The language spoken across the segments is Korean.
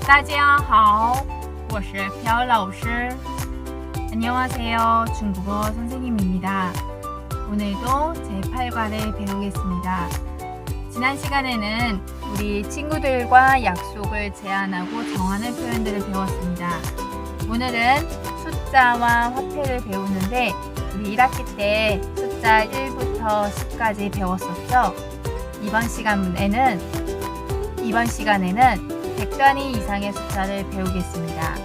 大家好，我是朴老师. 안녕하세요. 중국어 선생님입니다. 오늘도 제8과를 배우겠습니다. 지난 시간에는 우리 친구들과 약속을 제안하고 정하는 표현들을 배웠습니다. 오늘은 숫자와 화폐를 배우는데 우리 1학기 때 숫자 1부터 10까지 배웠었죠? 이번 시간에는 100단위 이상의 숫자를 배우겠습니다.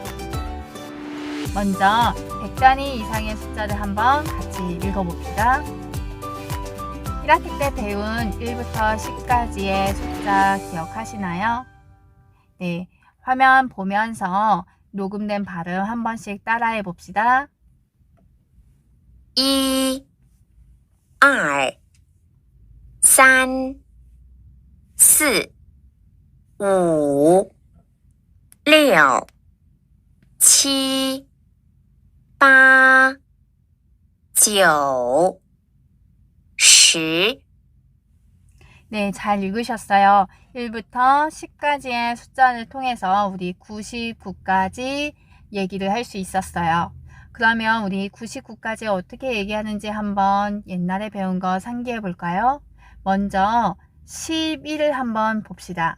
먼저 100단위 이상의 숫자를 한번 같이 읽어봅시다. 1학기 때 배운 1부터 10까지의 숫자 기억하시나요? 네, 화면 보면서 녹음된 발음 한 번씩 따라해 봅시다. 1, 2, 3, 4, 5, 6, 7, 8, 9, 10. 네, 잘 읽으셨어요. 1부터 10까지의 숫자를 통해서 우리 99까지 얘기를 할 수 있었어요. 그러면 우리 99까지 어떻게 얘기하는지 한번 옛날에 배운 거 상기해 볼까요? 먼저 11을 한번 봅시다.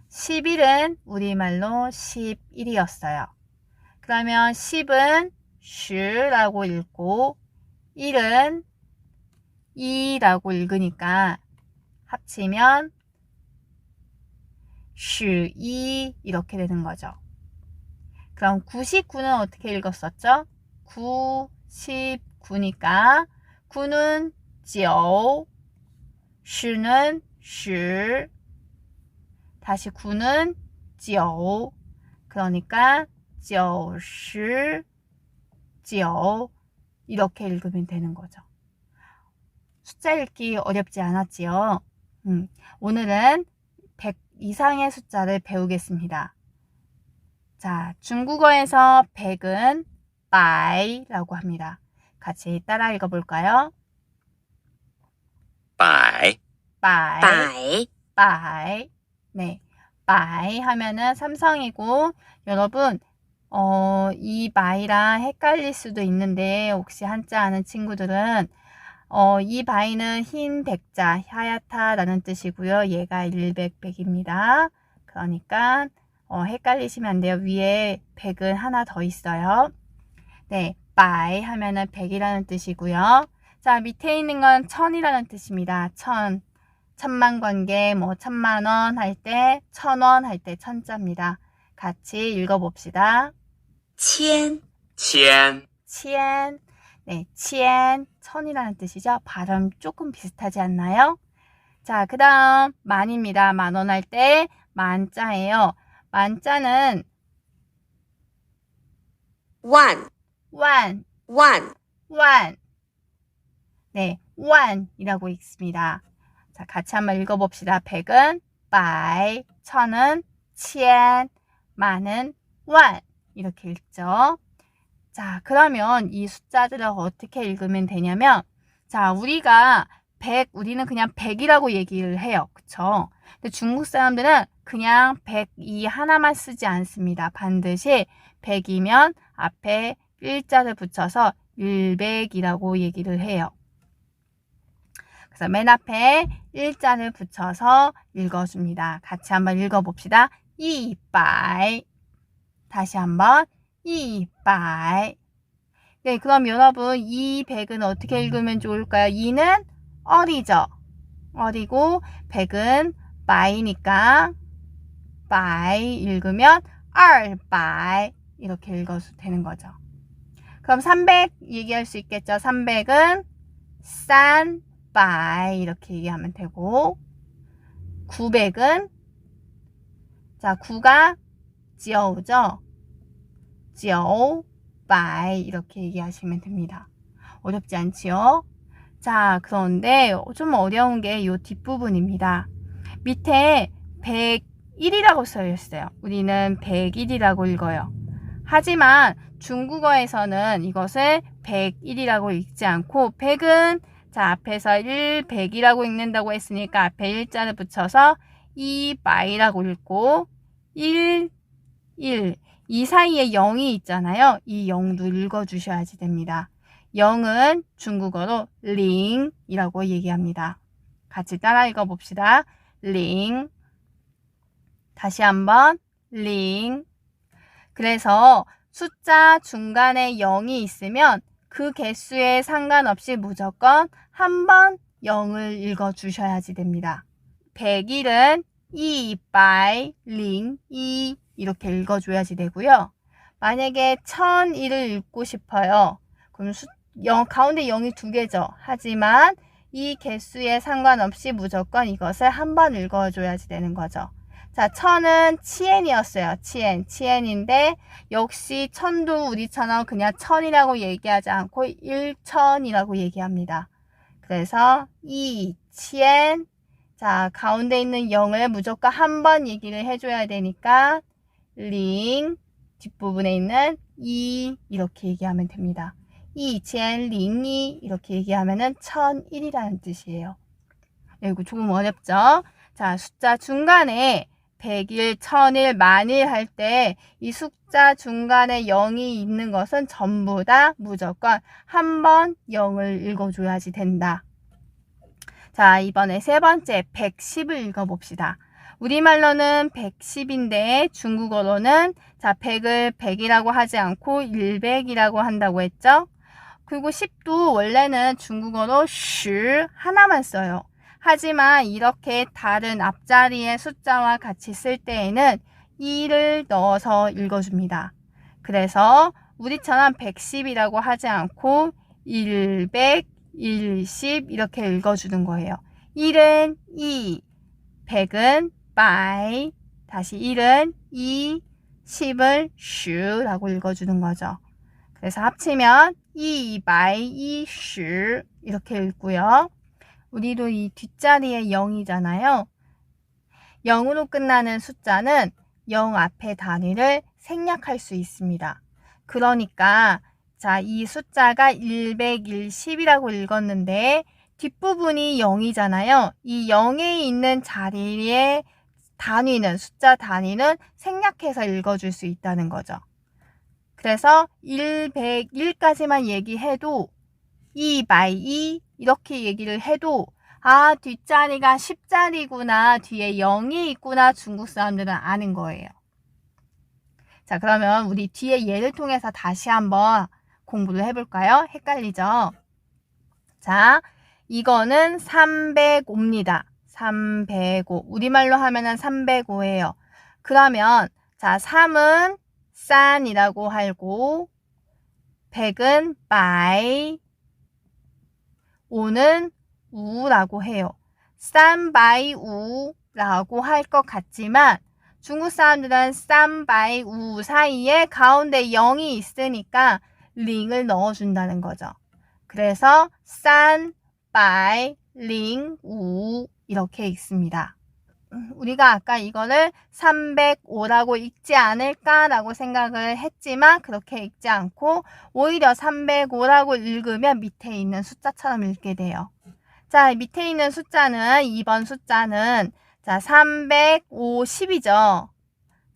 11은 우리말로 11이었어요. 그러면 10은 10라고 읽고 1은 2라고 읽으니까 합치면 12 이렇게 되는 거죠. 그럼 99는 어떻게 읽었었죠? 99니까 9는 9, 10는 10, 다시 9는 9, 그러니까 99 이렇게 읽으면 되는 거죠. 숫자 읽기 어렵지 않았지요? 오늘은 100 이상의 숫자를 배우겠습니다. 자, 중국어에서 100은 百라고 합니다. 같이 따라 읽어볼까요? 百, 百, 百. 네, 百 하면은 삼성이고, 여러분, 이 바이랑 헷갈릴 수도 있는데, 혹시 한자 아는 친구들은, 이 바이는 흰 백자, 하얗다라는 뜻이고요. 얘가 100입니다. 그러니까, 헷갈리시면 안 돼요. 위에 100은 하나 더 있어요. 네, 바이 하면은 100이라는 뜻이고요. 자, 밑에 있는 건 1000이라는 뜻입니다. 1000. 천만관계, 천만원 할 때, 1000원 할 때 1000자입니다. 같이 읽어봅시다. 千, 千. 네, 千, 1000이라는 뜻이죠. 발음 조금 비슷하지 않나요? 자, 그 다음 만입니다. 만원 할 때 만자예요. 만자는 万, 원. 네, 원이라고 읽습니다. 자, 같이 한번 읽어봅시다. 100은 百, 1000은 千, 만은 원 이렇게 읽죠. 자, 그러면 이 숫자들을 어떻게 읽으면 되냐면, 자, 우리는 그냥 100이라고 얘기를 해요. 그쵸? 근데 중국 사람들은 그냥 102 하나만 쓰지 않습니다. 반드시 100이면 앞에 1자를 붙여서 100이라고 얘기를 해요. 그래서 맨 앞에 1자를 붙여서 읽어줍니다. 같이 한번 읽어봅시다. 200. 다시 한번 200. 네, 그럼 여러분 200은 어떻게 읽으면 좋을까요? 2는 어리죠. 어리고 100은 바이니까 바이 읽으면 200 이렇게 읽어도 되는 거죠. 그럼 300 얘기할 수 있겠죠. 300은 300 이렇게 얘기하면 되고, 900은 자, 9가 9죠. 900 이렇게 얘기하시면 됩니다. 어렵지 않지요? 자, 그런데 좀 어려운 게 이 뒷부분입니다. 밑에 101이라고 써 있어요. 우리는 101이라고 읽어요. 하지만 중국어에서는 이것을 101이라고 읽지 않고 100은 자, 앞에서 100이라고 읽는다고 했으니까 앞에 1자를 붙여서 200이라고 읽고 1 1. 이 사이에 0이 있잖아요. 이 0도 읽어주셔야지 됩니다. 0은 중국어로 링이라고 얘기합니다. 같이 따라 읽어봅시다. 링. 다시 한번 링. 그래서 숫자 중간에 0이 있으면 그 개수에 상관없이 무조건 한 번 0을 읽어주셔야지 됩니다. 100일은 202 이렇게 읽어줘야지 되고요. 만약에 1001을 읽고 싶어요. 그럼 가운데 0이 두 개죠. 하지만 이 개수에 상관없이 무조건 이것을 한 번 읽어줘야지 되는 거죠. 자, 1000은 치엔이었어요. 치엔인데 역시 1000도 우리처럼 그냥 1000이라고 얘기하지 않고 1000이라고 얘기합니다. 그래서 2000. 자, 가운데 있는 0을 무조건 한 번 얘기를 해줘야 되니까 링 뒷부분에 있는 2 이렇게 얘기하면 됩니다. 2002 이렇게 얘기하면은 1001이라는 뜻이에요. 이거 조금 어렵죠? 자, 숫자 중간에 100일, 1000일, 만일 할 때 이 숫자 중간에 0이 있는 것은 전부 다 무조건 한 번 0을 읽어줘야지 된다. 자, 이번에 세 번째 110을 읽어봅시다. 우리말로는 110인데 중국어로는 자 100을 100이라고 하지 않고 100이라고 한다고 했죠. 그리고 10도 원래는 중국어로 10 하나만 써요. 하지만 이렇게 다른 앞자리의 숫자와 같이 쓸 때에는 2를 넣어서 읽어줍니다. 그래서 우리처럼 110이라고 하지 않고 100, 10 이렇게 읽어주는 거예요. 1은 2, 100은 100, 다시 1은 2, 10은 10라고 읽어주는 거죠. 그래서 합치면 220 이렇게 읽고요. 우리도 이 뒷자리에 0이잖아요. 0으로 끝나는 숫자는 0 앞에 단위를 생략할 수 있습니다. 그러니까 자, 이 숫자가 110이라고 읽었는데 뒷부분이 0이잖아요. 이 0에 있는 자리의 단위는 숫자 단위는 생략해서 읽어줄 수 있다는 거죠. 그래서 101까지만 얘기해도 202 이렇게 얘기를 해도 아 뒷자리가 10자리구나 뒤에 0이 있구나 중국 사람들은 아는 거예요. 자 그러면 우리 뒤에 예를 통해서 다시 한번 공부를 해볼까요? 헷갈리죠? 자 이거는 305입니다. 305 우리말로 하면은 305예요. 그러면 자 3은 싼이라고 하고 100은 바이 5는 우라고 해요. 싼바이 우라고 할 것 같지만 중국 사람들은 싼바이 우 사이에 가운데 0이 있으니까 링을 넣어준다는 거죠. 그래서 싼바이 링 우 이렇게 읽습니다. 우리가 아까 이거를 305라고 읽지 않을까라고 생각을 했지만 그렇게 읽지 않고 오히려 305라고 읽으면 밑에 있는 숫자처럼 읽게 돼요. 자, 밑에 있는 숫자는 2번 숫자는 자 350이죠.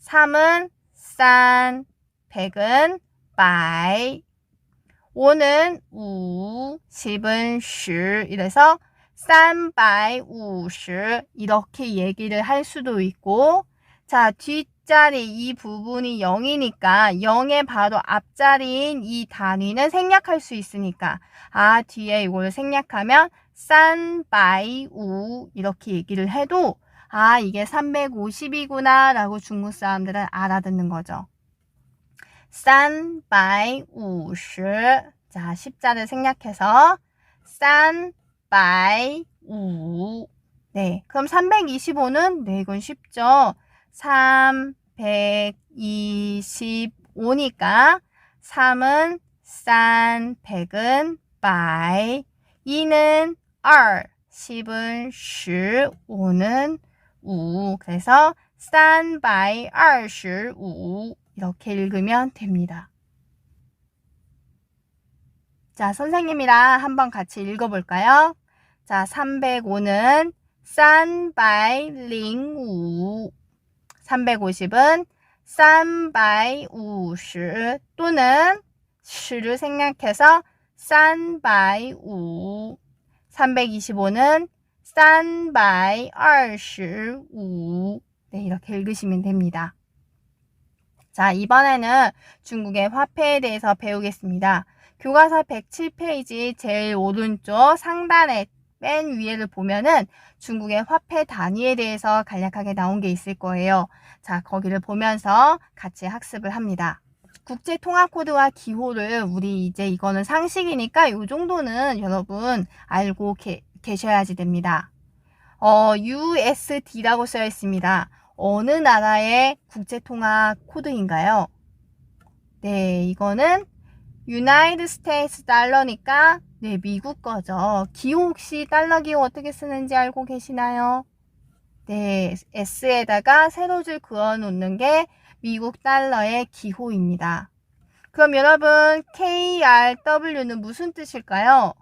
3은 싼, 100은 바이, 5는 우, 10은 10 이래서 350 이렇게 얘기를 할 수도 있고 자 뒷자리 이 부분이 0이니까 0의 바로 앞자리인 이 단위는 생략할 수 있으니까 아 뒤에 이걸 생략하면 350 이렇게 얘기를 해도 아 이게 350이구나 라고 중국 사람들은 알아듣는 거죠. 350 자 10자를 생략해서 305 네, 그럼 325는 네, 이건 쉽죠. 325니까 3은 싼, 100은 바이, 2는 2, 10은 10, 5는 우. 그래서 325 이렇게 읽으면 됩니다. 자, 선생님이랑 한번 같이 읽어볼까요? 자, 305는 305, 350은 350 또는 10를 생략해서 350 325는 325 네, 이렇게 읽으시면 됩니다. 자, 이번에는 중국의 화폐에 대해서 배우겠습니다. 교과서 107페이지 제일 오른쪽 상단에 맨 위에를 보면은 중국의 화폐 단위에 대해서 간략하게 나온 게 있을 거예요. 자, 거기를 보면서 같이 학습을 합니다. 국제 통화 코드와 기호를 우리 이제 이거는 상식이니까 이 정도는 여러분 알고 계셔야지 됩니다. USD라고 쓰여 있습니다. 어느 나라의 국제 통화 코드인가요? 네, 이거는 United States 달러니까 네, 미국 거죠. 기호 혹시 달러 기호 어떻게 쓰는지 알고 계시나요? 네, S에다가 세로 줄 그어 놓는 게 미국 달러의 기호입니다. 그럼 여러분 KRW는 무슨 뜻일까요?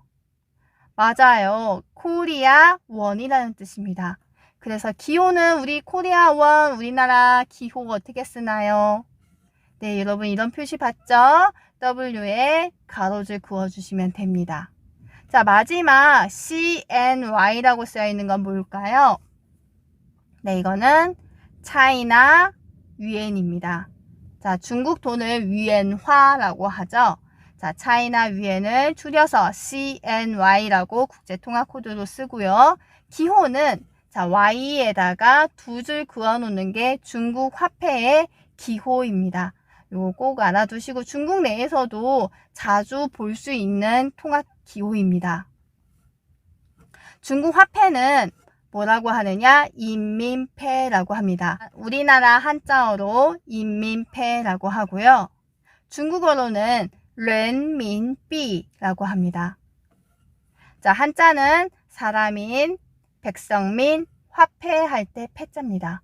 맞아요. 코리아 원이라는 뜻입니다. 그래서 기호는 우리 코리아 원, 우리나라 기호 어떻게 쓰나요? 네, 여러분 이런 표시 봤죠? W에 가로줄 그어주시면 됩니다. 자, 마지막 CNY라고 쓰여 있는 건 뭘까요? 네, 이거는 차이나 위엔입니다. 자, 중국 돈을 위엔화라고 하죠. 자, 차이나 위엔을 줄여서 CNY라고 국제통화 코드로 쓰고요. 기호는 자, Y에다가 두 줄 그어 놓는 게 중국 화폐의 기호입니다. 요거 꼭 알아두시고 중국 내에서도 자주 볼 수 있는 통화 기호입니다. 중국 화폐는 뭐라고 하느냐? 인민폐라고 합니다. 우리나라 한자어로 인민폐라고 하고요. 중국어로는 렌민비라고 합니다. 자, 한자는 사람인, 백성민, 화폐할 때 패자입니다.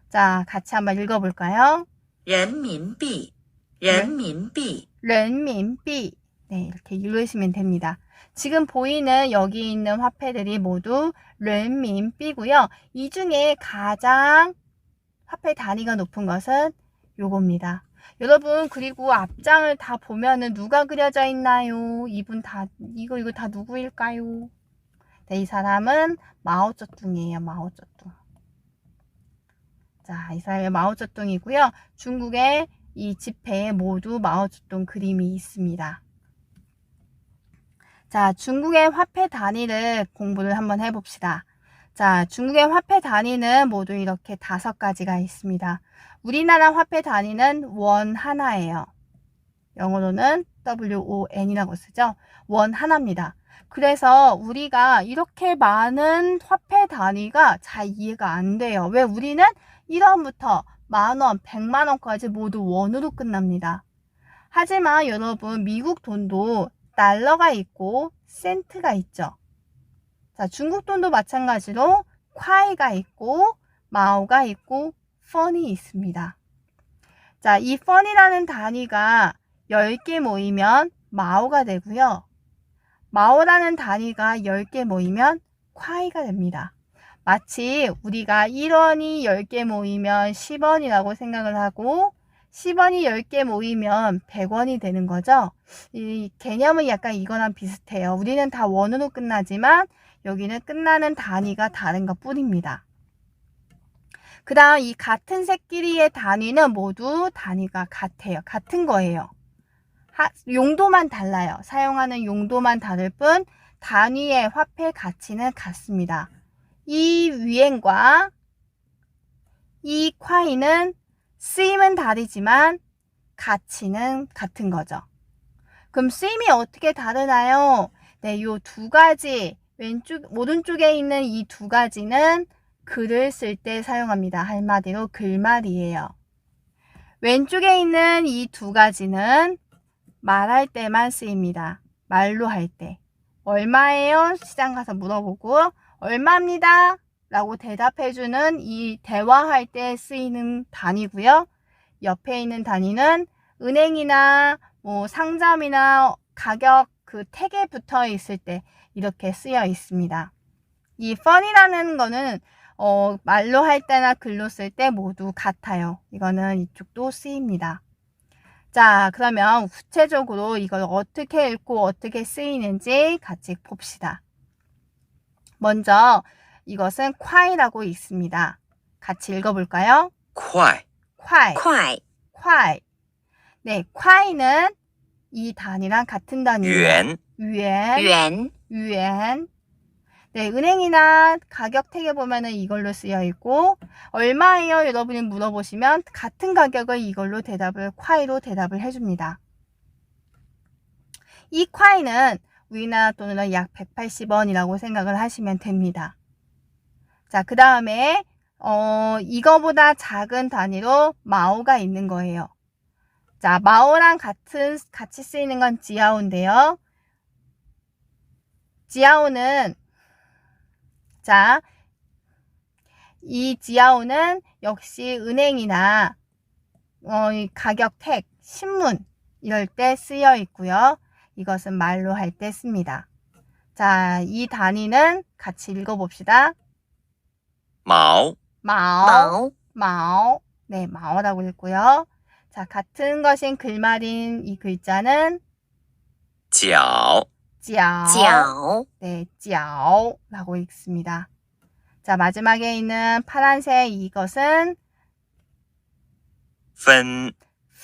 자, 같이 한번 읽어볼까요? 人民币,人民币. 렌민비. 네, 이렇게 읽으시면 됩니다. 지금 보이는 여기 있는 화폐들이 모두 렌민비고요. 이 중에 가장 화폐 단위가 높은 것은 요겁니다. 여러분, 그리고 앞장을 다 보면은 누가 그려져 있나요? 이거 다 누구일까요? 네, 이 사람은 마오쩌둥이에요. 마오쩌둥. 자, 이 사람이 마오쩌둥이고요. 중국의 이 지폐에 모두 마오쩌둥 그림이 있습니다. 자, 중국의 화폐 단위를 공부를 한번 해봅시다. 자, 중국의 화폐 단위는 모두 이렇게 5가지가 있습니다. 우리나라 화폐 단위는 원 하나예요. 영어로는 WON이라고 쓰죠. 원 하나입니다. 그래서 우리가 이렇게 많은 화폐 단위가 잘 이해가 안 돼요. 왜? 우리는 1원부터 만원, 100만원까지 모두 원으로 끝납니다. 하지만 여러분, 미국 돈도 달러가 있고 센트가 있죠. 자, 중국 돈도 마찬가지로 콰이가 있고 마오가 있고 펀이 있습니다. 자, 이 펀이라는 단위가 10개 모이면 마오가 되고요. 마오라는 단위가 10개 모이면 콰이가 됩니다. 마치 우리가 1원이 10개 모이면 10원이라고 생각을 하고 10원이 10개 모이면 100원이 되는 거죠. 이 개념은 약간 이거랑 비슷해요. 우리는 다 원으로 끝나지만 여기는 끝나는 단위가 다른 것 뿐입니다. 그 다음 이 같은 색끼리의 단위는 모두 단위가 같아요. 같은 거예요. 용도만 달라요. 사용하는 용도만 다를 뿐 단위의 화폐 가치는 같습니다. 이 위엔과 이 콰이는 쓰임은 다르지만 가치는 같은 거죠. 그럼 쓰임이 어떻게 다르나요? 네, 요 2가지 오른쪽에 있는 이 2가지는 글을 쓸 때 사용합니다. 한마디로 글말이에요. 왼쪽에 있는 이 2가지는 말할 때만 쓰입니다. 말로 할 때. 얼마예요? 시장 가서 물어보고 얼마입니다. 라고 대답해주는 이 대화할 때 쓰이는 단위고요. 옆에 있는 단위는 은행이나 뭐 상점이나 가격 그 택에 붙어 있을 때 이렇게 쓰여 있습니다. 이 펀이라는 거는 말로 할 때나 글로 쓸 때 모두 같아요. 이거는 이쪽도 쓰입니다. 자, 그러면 구체적으로 이걸 어떻게 읽고 어떻게 쓰이는지 같이 봅시다. 먼저 이것은 콰이라고 읽습니다. 같이 읽어볼까요? 快 콰이, 快 콰이. 네, 콰이는 이 단위랑 같은 단위예요. 元 유엔, 元 유엔. 네, 은행이나 가격택에 보면은 이걸로 쓰여 있고, 얼마예요? 여러분이 물어보시면 같은 가격을 이걸로 콰이로 대답을 해줍니다. 이 콰이는 우리나라 돈으로 약 180원이라고 생각을 하시면 됩니다. 자, 그 다음에, 이거보다 작은 단위로 마오가 있는 거예요. 자, 마오랑 같이 쓰이는 건 지아오인데요. 지아오는, 자, 이 지아오는 역시 은행이나 가격택, 신문 이럴 때 쓰여 있고요. 이것은 말로 할 때 씁니다. 자, 이 단위는 같이 읽어봅시다. 毛 마오, 毛 마오. 네, 마오라고 읽고요. 자, 같은 것인 글말인 이 글자는 角 찌아오. 角 네, 찌아오라고 읽습니다. 자, 마지막에 있는 파란색 이것은 分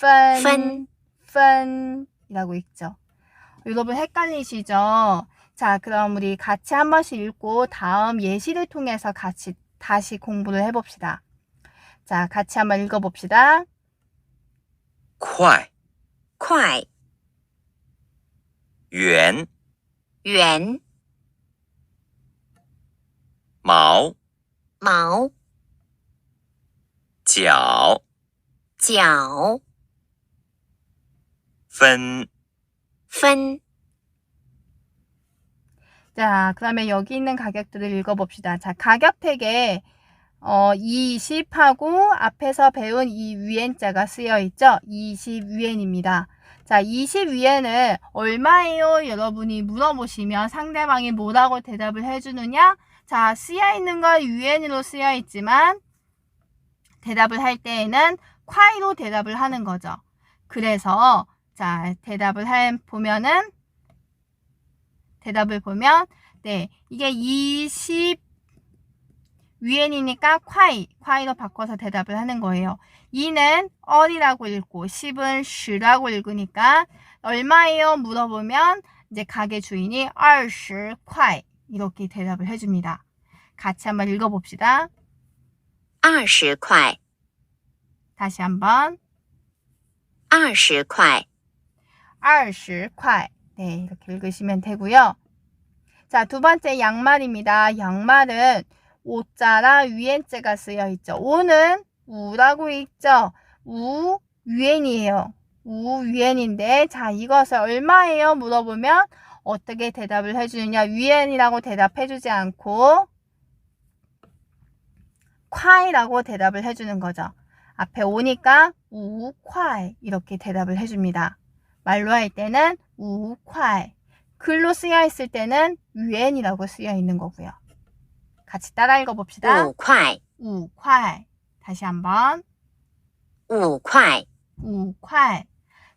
펀, 펀이라고 읽죠. 여러분 헷갈리시죠? 자, 그럼 우리 같이 한 번씩 읽고 다음 예시를 통해서 같이 다시 공부를 해봅시다. 자, 같이 한번 읽어봅시다. 快 快 元元毛毛角角分分 자, 그러면 여기 있는 가격들을 읽어봅시다. 자, 가격택에 20하고 앞에서 배운 이 위엔자가 쓰여 있죠? 20위엔입니다. 자, 20위엔을 얼마예요? 여러분이 물어보시면 상대방이 뭐라고 대답을 해주느냐? 자, 쓰여 있는 건 위엔으로 쓰여 있지만 대답을 할 때에는 콰이로 대답을 하는 거죠. 그래서 자, 보면 네, 이게 20위엔이니까 콰이로 바꿔서 대답을 하는 거예요. 2는 얼이라고 읽고 10은 쉬라고 읽으니까 얼마예요? 물어보면 이제 가게 주인이 20콰이 이렇게 대답을 해줍니다. 같이 한번 읽어봅시다. 20块 다시 한번 20块 20콰이 네, 이렇게 읽으시면 되고요. 자, 두 번째 양말입니다. 양말은 오자라 위엔자가 쓰여 있죠. 오는 우라고 읽죠. 우 위엔이에요. 우 위엔인데 자, 이것을 얼마예요? 물어보면 어떻게 대답을 해주느냐? 위엔이라고 대답해주지 않고 콰이라고 대답을 해주는 거죠. 앞에 오니까 우 콰이 이렇게 대답을 해줍니다. 말로 할 때는 우 콰이, 글로 쓰여 있을 때는 위엔이라고 쓰여 있는 거고요. 같이 따라 읽어봅시다. 5块 우 콰이. 다시 한번 5块 우 콰이.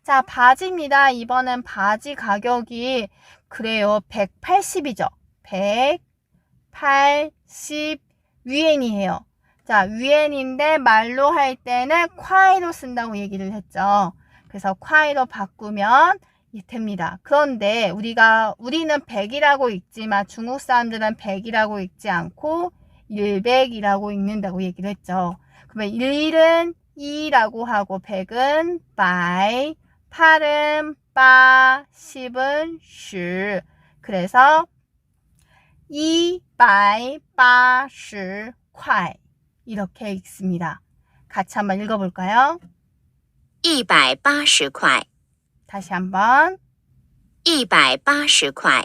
자, 바지입니다. 이번엔 바지 가격이 그래요. 180이죠. 180 위엔이에요. 자, 위엔인데 말로 할 때는 콰이로 쓴다고 얘기를 했죠. 그래서 콰이로 바꾸면 됩니다. 그런데 우리는 100이라고 읽지만 중국 사람들은 100이라고 읽지 않고 100이라고 읽는다고 얘기를 했죠. 그러면 1은 2라고 하고 100은 100, 8은 8, 10은 10. 그래서 280块이렇게 읽습니다. 같이 한번 읽어볼까요? 180块 다시 한번 180块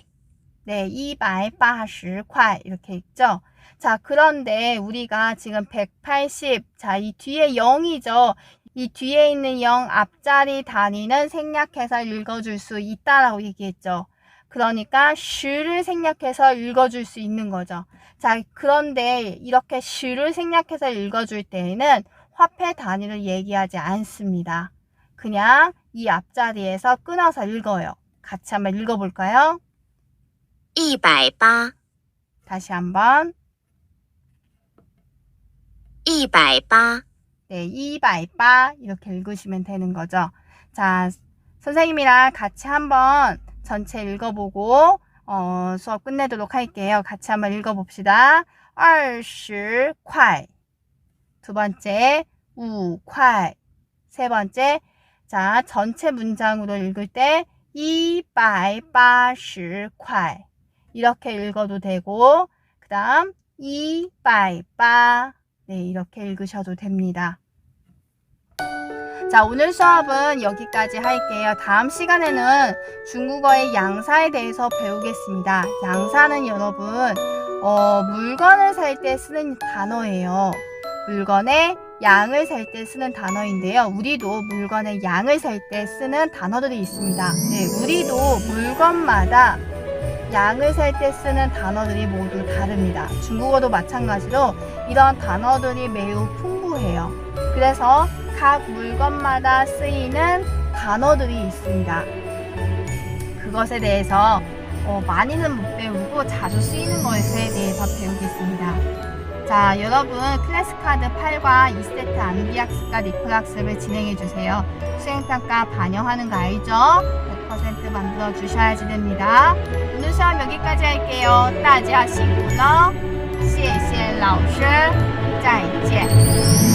네, 280块이렇게 읽죠. 자, 그런데 우리가 지금 180, 자, 이 뒤에 0이죠. 이 뒤에 있는 0 앞자리 단위는 생략해서 읽어줄 수 있다라고 얘기했죠. 그러니까 슈를 생략해서 읽어줄 수 있는 거죠. 자, 그런데 이렇게 슈를 생략해서 읽어줄 때에는 화폐 단위를 얘기하지 않습니다. 그냥 이 앞자리에서 끊어서 읽어요. 같이 한번 읽어볼까요? 180 다시 한번. 180 네, 200 이렇게 읽으시면 되는 거죠. 자, 선생님이랑 같이 한번 전체 읽어보고 수업 끝내도록 할게요. 같이 한번 읽어봅시다. 20块 두 번째 5块 세 번째 자, 전체 문장으로 읽을 때 280块 이렇게 읽어도 되고 그 다음 280 네, 이렇게 읽으셔도 됩니다. 자, 오늘 수업은 여기까지 할게요. 다음 시간에는 중국어의 양사에 대해서 배우겠습니다. 양사는 여러분 물건을 살 때 쓰는 단어예요. 물건의 양을 살 때 쓰는 단어인데요. 우리도 물건의 양을 살 때 쓰는 단어들이 있습니다. 네, 우리도 물건마다 양을 살 때 쓰는 단어들이 모두 다릅니다. 중국어도 마찬가지로 이런 단어들이 매우 풍부해요. 그래서 각 물건마다 쓰이는 단어들이 있습니다. 그것에 대해서 많이는 못 배우고 자주 쓰이는 것에 대해서 배우겠습니다. 자, 여러분 클래스카드 8과 2세트 암기학습과 리콜학습을 진행해주세요. 수행평가 반영하는 거 알죠? 100% 만들어 주셔야지 됩니다. 오늘 수업 여기까지 할게요. 大家辛苦了，谢谢老师，再见。